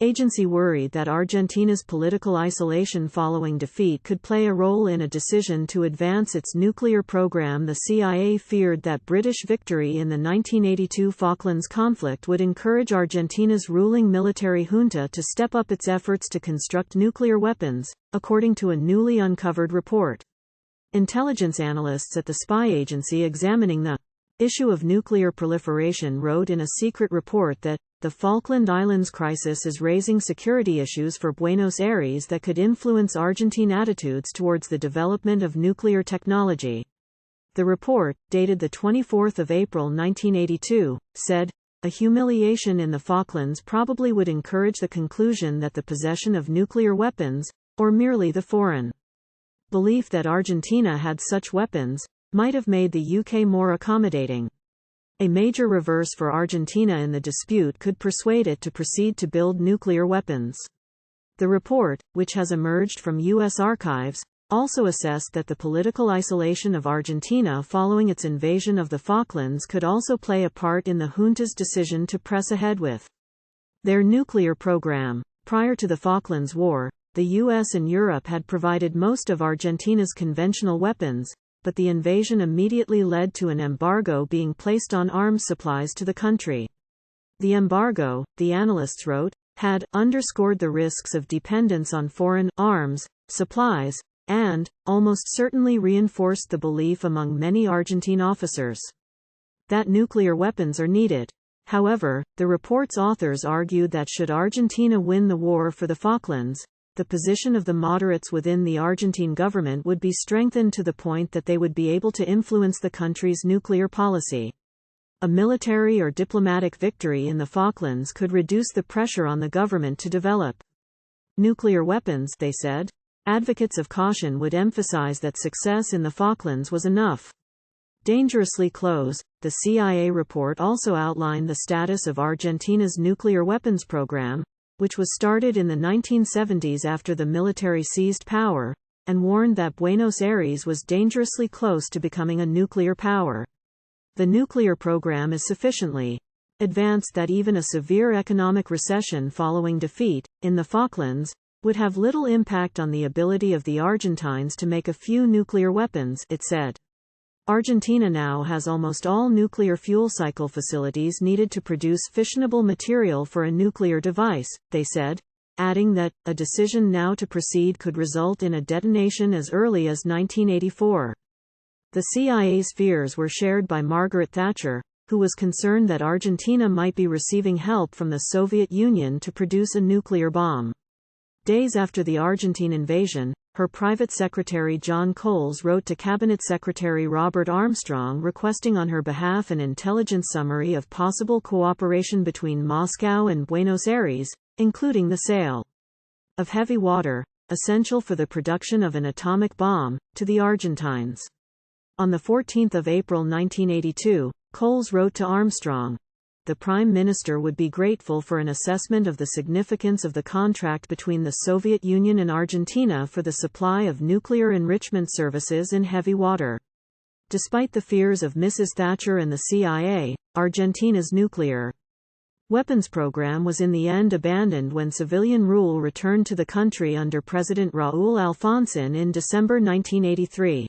agency worried that Argentina's political isolation following defeat could play a role in a decision to advance its nuclear program. The CIA feared that British victory in the 1982 Falklands conflict would encourage Argentina's ruling military junta to step up its efforts to construct nuclear weapons, according to a newly uncovered report. Intelligence analysts at the spy agency examining the issue of nuclear proliferation wrote in a secret report that the Falkland Islands crisis is raising security issues for Buenos Aires that could influence Argentine attitudes towards the development of nuclear technology. The report, dated 24 April 1982, said, "A humiliation in the Falklands probably would encourage the conclusion that the possession of nuclear weapons, or merely the foreign belief that Argentina had such weapons, might have made the UK more accommodating. A major reverse for Argentina in the dispute could persuade it to proceed to build nuclear weapons." The report, which has emerged from U.S. archives, also assessed that the political isolation of Argentina following its invasion of the Falklands could also play a part in the junta's decision to press ahead with their nuclear program. Prior to the Falklands War, the U.S. and Europe had provided most of Argentina's conventional weapons, but the invasion immediately led to an embargo being placed on arms supplies to the country. The embargo, the analysts wrote, had underscored the risks of dependence on foreign arms supplies, and almost certainly reinforced the belief among many Argentine officers that nuclear weapons are needed. However, the report's authors argued that should Argentina win the war for the Falklands, the position of the moderates within the Argentine government would be strengthened to the point that they would be able to influence the country's nuclear policy. A military or diplomatic victory in the Falklands could reduce the pressure on the government to develop nuclear weapons, they said. Advocates of caution would emphasize that success in the Falklands was enough. Dangerously close. The CIA report also outlined the status of Argentina's nuclear weapons program, which was started in the 1970s after the military seized power, and warned that Buenos Aires was dangerously close to becoming a nuclear power. The nuclear program is sufficiently advanced that even a severe economic recession following defeat, in the Falklands, would have little impact on the ability of the Argentines to make a few nuclear weapons, it said. Argentina now has almost all nuclear fuel cycle facilities needed to produce fissionable material for a nuclear device, they said, adding that a decision now to proceed could result in a detonation as early as 1984. The CIA's fears were shared by Margaret Thatcher, who was concerned that Argentina might be receiving help from the Soviet Union to produce a nuclear bomb. Days after the Argentine invasion, her private secretary John Coles wrote to Cabinet Secretary Robert Armstrong requesting on her behalf an intelligence summary of possible cooperation between Moscow and Buenos Aires, including the sale of heavy water, essential for the production of an atomic bomb, to the Argentines. On 14 April 1982, Coles wrote to Armstrong, "The Prime Minister would be grateful for an assessment of the significance of the contract between the Soviet Union and Argentina for the supply of nuclear enrichment services in heavy water." Despite the fears of Mrs. Thatcher and the CIA, Argentina's nuclear weapons program was in the end abandoned when civilian rule returned to the country under President Raúl Alfonsín in December 1983.